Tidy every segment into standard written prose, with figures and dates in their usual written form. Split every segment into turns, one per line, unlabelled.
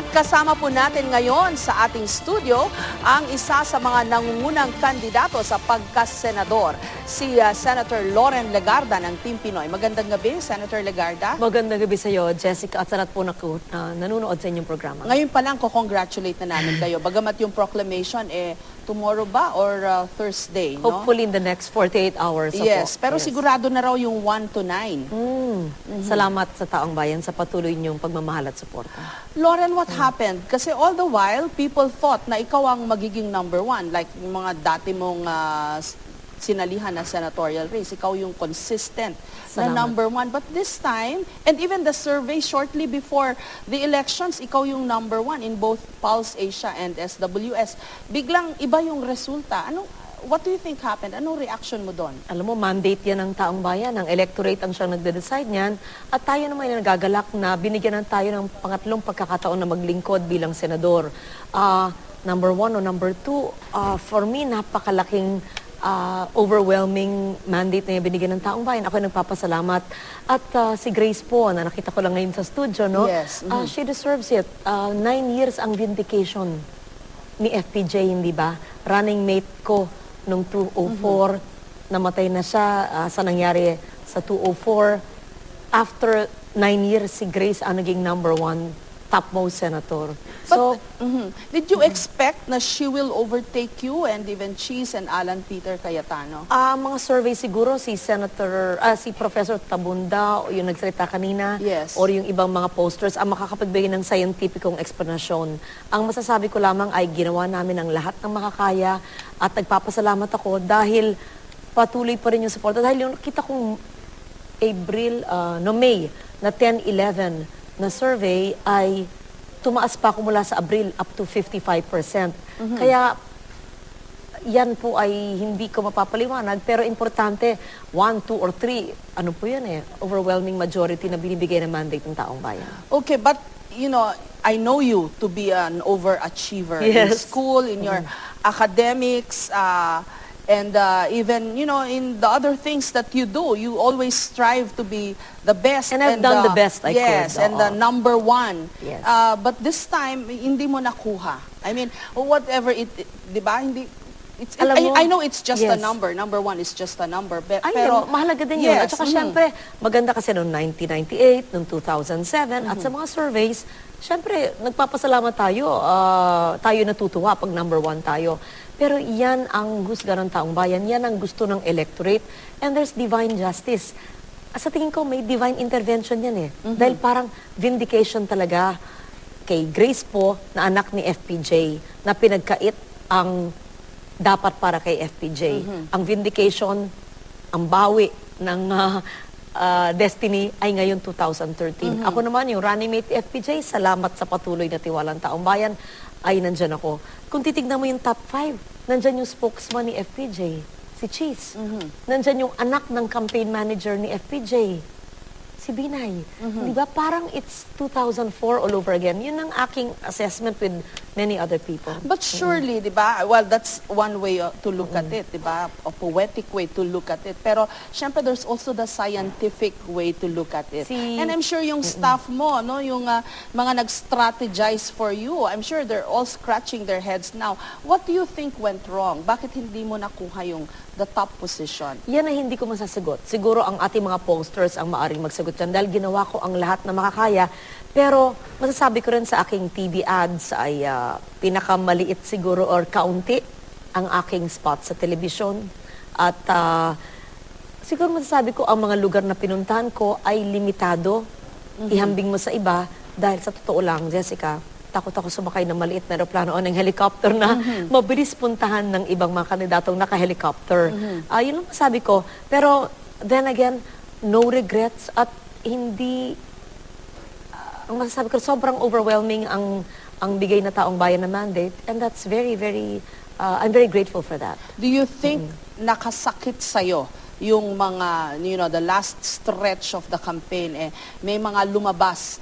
At kasama po natin ngayon sa ating studio ang isa sa mga nangungunang kandidato sa pagkasenador, si Senator Loren Legarda ng Team Pinoy. Magandang gabi, Senator Legarda.
Magandang gabi sa iyo, Jessica, at sa lahat po nanonood sa inyong programa.
Ngayon pa lang, congratulate na namin kayo. Bagamat yung proclamation, tomorrow ba or Thursday? No?
Hopefully in the next 48 hours.
Yes, pero sigurado na raw yung 1 to 9.
Salamat sa taong bayan sa patuloy niyong pagmamahal at suporta.
Loren, what happened? Kasi all the while, people thought na ikaw ang magiging number one. Like yung mga dati mong sinalihan na senatorial race. Ikaw yung consistent na number one. But this time, and even the survey shortly before the elections, ikaw yung number one in both Pulse Asia and SWS. Biglang iba yung resulta. What do you think happened? Anong reaction mo doon?
Alam mo, mandate yan ng taong bayan. Ang electorate ang siyang nagde-decide niyan. At tayo naman yung nagagalak na binigyan tayo ng pangatlong pagkakataon na maglingkod bilang senador. Number one o number two, for me, napakalaking overwhelming mandate na yung binigyan ng taong bayan. Ako nagpapasalamat. At si Grace po, na nakita ko lang ngayon sa studio, no?
Yes.
She deserves it. 9 years ang vindication ni FPJ, hindi ba? Running mate ko nung 204, namatay na siya sa nangyari sa 204. After 9 years, si Grace ang naging number one topmost senator. So,
did you expect na she will overtake you and even Cheese and Alan Peter Cayetano?
Mga survey siguro, si Professor Tabunda, yung nagsalita kanina,
Yes.
or yung ibang mga posters, ang makakapagbigay ng scientificong explanation. Ang masasabi ko lamang ay ginawa namin ang lahat ng makakaya at nagpapasalamat ako dahil patuloy pa rin yung support. Dahil yung nakita kong May na 10-11 na survey ay tumaas pa ako mula sa Abril up to 55%. Kaya yan po ay hindi ko mapapaliwanag, pero importante 1, 2, or 3, ano po yan overwhelming majority na binibigay ng mandate ng taong bayan.
Okay, but you know, I know you to be an overachiever in school, in your academics, and even, you know, in the other things that you do, you always strive to be the best.
And I've done the best I could.
Yes, and the number one.
Yes.
But this time, hindi mo nakuha. I mean, whatever it, di ba? Hindi, I know it's just a number. Number one is just a number. Pero
mahalaga din yun. At saka syempre, maganda kasi noong 1998, noong 2007, at sa mga surveys, syempre, nagpapasalamat tayo. Tayo natutuwa pag number one tayo. Pero yan ang husga ng taong bayan, yan ang gusto ng electorate, and there's divine justice. Sa tingin ko, may divine intervention yan Dahil parang vindication talaga kay Grace po, na anak ni FPJ, na pinagkait ang dapat para kay FPJ. Ang vindication, ang bawi ng destiny ay ngayon 2013. Ako naman, yung running mate FPJ, salamat sa patuloy na tiwalang taong bayan, ay nandyan ako. Kung titignan mo yung top 5, nandyan yung spokesman ni FPJ, si Cheese. Nandyan yung anak ng campaign manager ni FPJ, si Binay. Di ba? Parang it's 2004 all over again. Yun ang aking assessment with many other people.
But surely, di ba? Well, that's one way to look at it, di ba? A poetic way to look at it. Pero, syempre, there's also the scientific way to look at it. And I'm sure yung staff mo, no, yung mga nag-strategize for you, I'm sure they're all scratching their heads now. What do you think went wrong? Bakit hindi mo nakuha yung the top position?
Yan ay hindi ko masasagot. Siguro ang ating mga posters ang maaring magsagot yan dahil ginawa ko ang lahat na makakaya. Pero masasabi ko rin sa aking TV ads ay pinakamaliit siguro or kaunti ang aking spot sa television. At siguro masasabi ko ang mga lugar na pinuntahan ko ay limitado. Ihambing mo sa iba dahil sa totoo lang, Jessica, takot ako sumakay ng maliit na aeroplano o ng helicopter na mabilis puntahan ng ibang mga kandidatong naka-helicopter. Yun ang masabi ko. Pero then again, no regrets at hindi, ang masasabi ko, sobrang overwhelming ang bigay na taong bayan na mandate, and that's very, very, I'm very grateful for that.
Do you think nakasakit sa'yo yung mga, you know, the last stretch of the campaign, may mga lumabas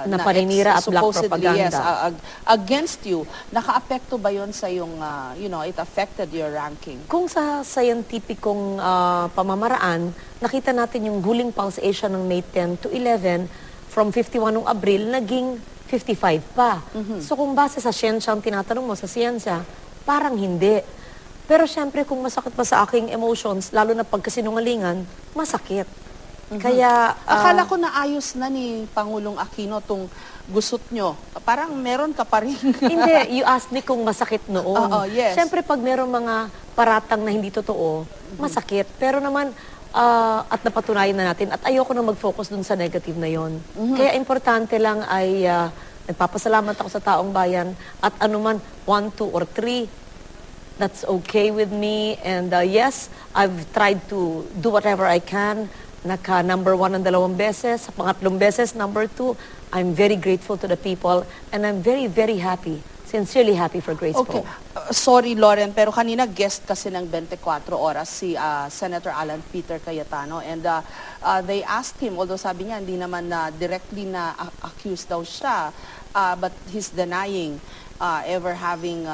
na paninira at black propaganda.
Yes, against you. Naka-apekto ba yun sa yung, you know, it affected your ranking?
Kung sa scientificong pamamaraan, nakita natin yung huling Pulse Asia ng May 10 to 11, from 51 noong Abril, naging 55 pa. So kung base sa siyensya ang tinatanong mo, sa siyensya, parang hindi. Pero syempre kung masakit pa sa aking emotions, lalo na pagkasinungalingan, masakit. Kaya...
Akala ko naayos na ni Pangulong Aquino tong gusot nyo. Parang meron ka pa rin.
Hindi, you asked me kung masakit noon.
Oo, yes.
Siyempre pag meron mga paratang na hindi totoo, masakit. Pero naman, at napatunayan na natin, at ayoko na mag-focus dun sa negative na yon. Kaya importante lang ay nagpapasalamat ako sa taong bayan at anuman 1, 2, or 3, that's okay with me. And yes, I've tried to do whatever I can. Naka number 1 ang 2 beses. Sa pangatlong beses, number 2. I'm very grateful to the people. And I'm very, very happy. Sincerely happy for Grace
Okay.
Poe.
Sorry, Lauren, pero kanina guest kasi ng 24 Oras si Senator Alan Peter Cayetano. And they asked him, although sabi niya hindi naman directly na accused daw siya, but he's denying ever having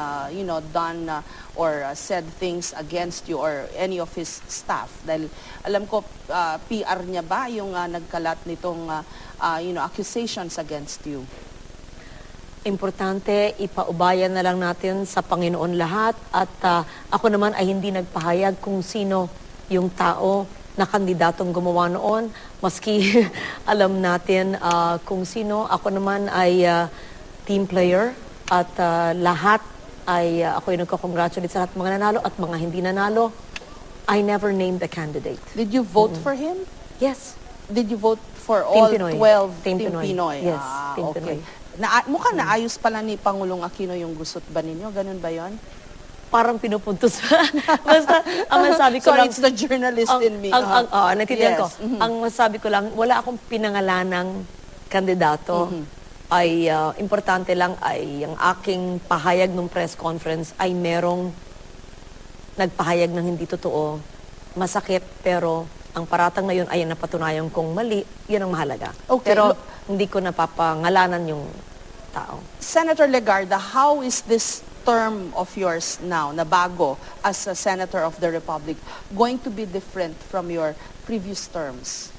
done or said things against you or any of his staff. Dahil alam ko PR niya ba yung nagkalat nitong accusations against you?
Importante, ipaubayan na lang natin sa Panginoon lahat at ako naman ay hindi nagpahayag kung sino yung tao na kandidatong gumawa noon. Maski alam natin kung sino, ako naman ay team player at lahat ay ako yung nagko-congratulate sa lahat mga nanalo at mga hindi nanalo. I never named the candidate.
Did you vote for him?
Yes.
Did you vote for
Team
all
Pinoy.
12
Team
Team
Pinoy.
Pinoy?
Yes, Team
okay.
Pinoy.
Mukhang naayos pala ni Pangulong Aquino yung gusot ba ninyo? Ganun ba yon?
Parang pinupuntos. Basta, ang masabi ko
Sorry,
lang...
it's the journalist in me.
Naintindihan ko.
Yes. Mhm.
Ang masabi ko lang, wala akong pinangalanang kandidato. Ay importante lang ay ang aking pahayag ng press conference ay merong nagpahayag ng hindi totoo. Masakit, pero ang paratang na yun ay napatunayan kong mali. Yun ang mahalaga.
Okay.
Pero hindi ko napapangalanan yung tao.
Senator Legarda, how is this term of yours now, na bago, as a Senator of the Republic, going to be different from your previous terms?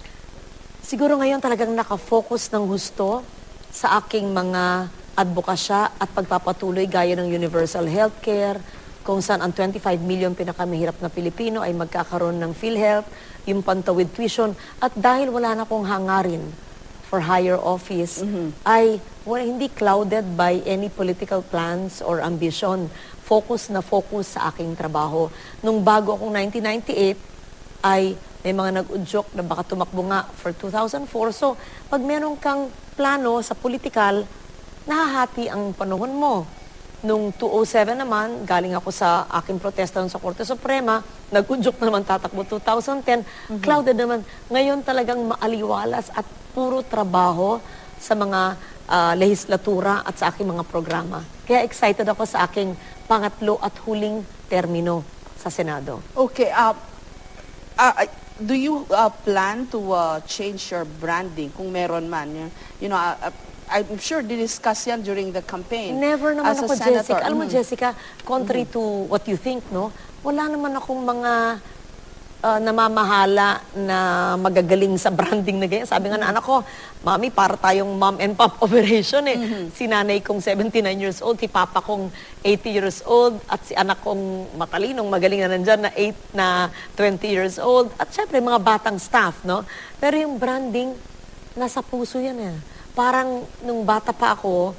Siguro ngayon talagang nakafocus ng husto sa aking mga advokasya at pagpapatuloy gaya ng universal healthcare, kung saan ang 25 million pinakamahirap na Pilipino ay magkakaroon ng PhilHealth, yung pantawid tuition, at dahil wala na akong hangarin for higher office, ay hindi clouded by any political plans or ambition. Focus na focus sa aking trabaho. Nung bago akong 1998, ay may mga nag-udyok na baka tumakbo nga for 2004. So, pag meron kang plano sa politikal, nahahati ang panahon mo. Nung 2007 naman, galing ako sa aking protesta sa Korte Suprema, nag-udyok naman tatakbo 2010, clouded naman. Ngayon talagang maaliwalas at puro trabaho sa mga lehislatura at sa aking mga programa. Kaya excited ako sa aking pangatlo at huling termino sa Senado.
Okay. Do you plan to change your branding kung meron man? I'm sure discuss yan during the campaign.
Never naman
as a
ako,
senator.
Jessica. Alam mo, Jessica, contrary to what you think, no? Wala naman akong mga namamahala na magagaling sa branding na ganyan. Sabi nga na anak ko, Mami, para tayong mom and pop operation eh. Si nanay kong 79 years old, si papa kong 80 years old, at si anak kong matalinong magaling na nandyan na 20 years old. At syempre, mga batang staff, no? Pero yung branding, nasa puso yan eh. Parang nung bata pa ako,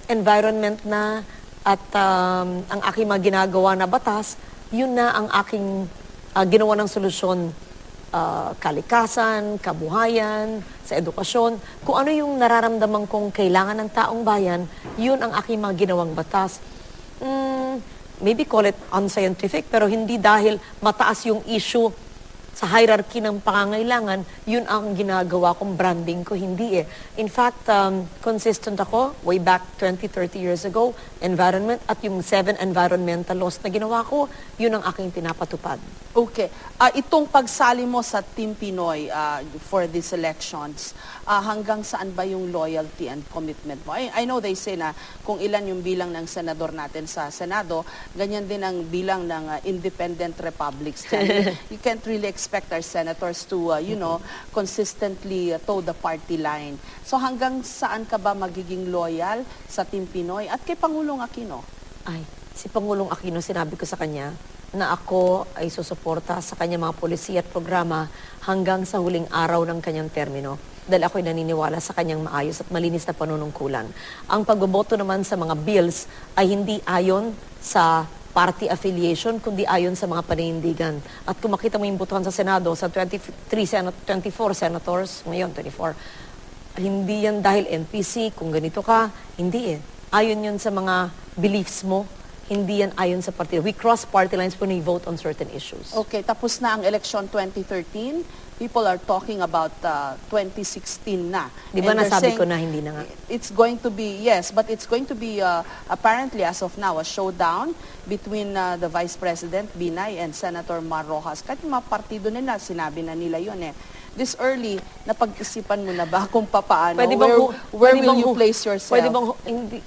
environment na at ang aking mga ginagawa na batas, yun na ang aking ginawa ng solusyon. Kalikasan, kabuhayan, sa edukasyon. Kung ano yung nararamdaman kong kailangan ng taong bayan, yun ang aking mga ginawang batas. Maybe call it unscientific, pero hindi dahil mataas yung issue sa hierarchy ng pangangailangan, yun ang ginagawa kong branding ko. Hindi eh. In fact, consistent ako way back 20, 30 years ago, environment at yung 7 environmental laws na ginawa ko, yun ang aking pinapatupad.
Okay. Itong pagsali mo sa Team Pinoy for these elections, hanggang saan ba yung loyalty and commitment mo? I know they say na kung ilan yung bilang ng senador natin sa Senado, ganyan din ang bilang ng independent republics. You can't really expect expect our senators to, consistently toe the party line. So hanggang saan ka ba magiging loyal sa Team Pinoy at kay Pangulong Aquino?
Ay, si Pangulong Aquino, sinabi ko sa kanya na ako ay susuporta sa kanyang mga polisiya at programa hanggang sa huling araw ng kanyang termino. Dahil ako'y naniniwala sa kanyang maayos at malinis na panunungkulan. Ang pagboboto naman sa mga bills ay hindi ayon sa party affiliation, kundi ayon sa mga paninindigan. At kung makita mo yung botohan sa Senado, sa 24 senators, ngayon 24, hindi yan dahil NPC, kung ganito ka, hindi eh. Ayon yun sa mga beliefs mo, hindi yan ayon sa party. We cross party lines when we vote on certain issues.
Okay, tapos na ang election 2013. People are talking about 2016 na.
Di ba
And they're
nasabi
saying
ko na hindi na nga?
It's going to be, yes, but it's going to be apparently as of now a showdown between the Vice President Binay and Senator Mar Rojas. Kahit yung mga partido nila, sinabi na nila yun eh. This early, napag-isipan mo na ba kung papaano? Where will you place yourself?
Pwede bang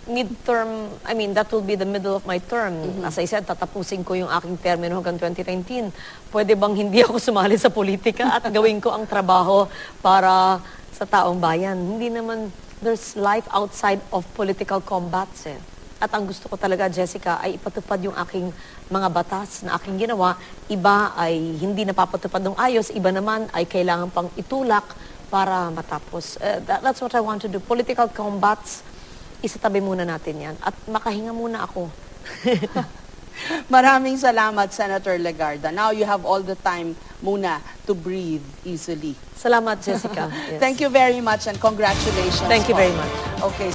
midterm, I mean, that will be the middle of my term. As I said, tatapusin ko yung aking termino hanggang 2019. Pwede bang hindi ako sumali sa politika at gawin ko ang trabaho para sa taong bayan? Hindi naman, there's life outside of political combats eh. At ang gusto ko talaga, Jessica, ay ipatupad yung aking mga batas na aking ginawa. Iba ay hindi napapatupad ng ayos, iba naman ay kailangan pang itulak para matapos. That's what I want to do. Political combats, isatabi muna natin yan. At makahinga muna ako.
Maraming salamat, Senator Legarda. Now you have all the time muna to breathe easily.
Salamat, Jessica. Yes.
Thank you very much and congratulations.
Thank you very much.
Okay.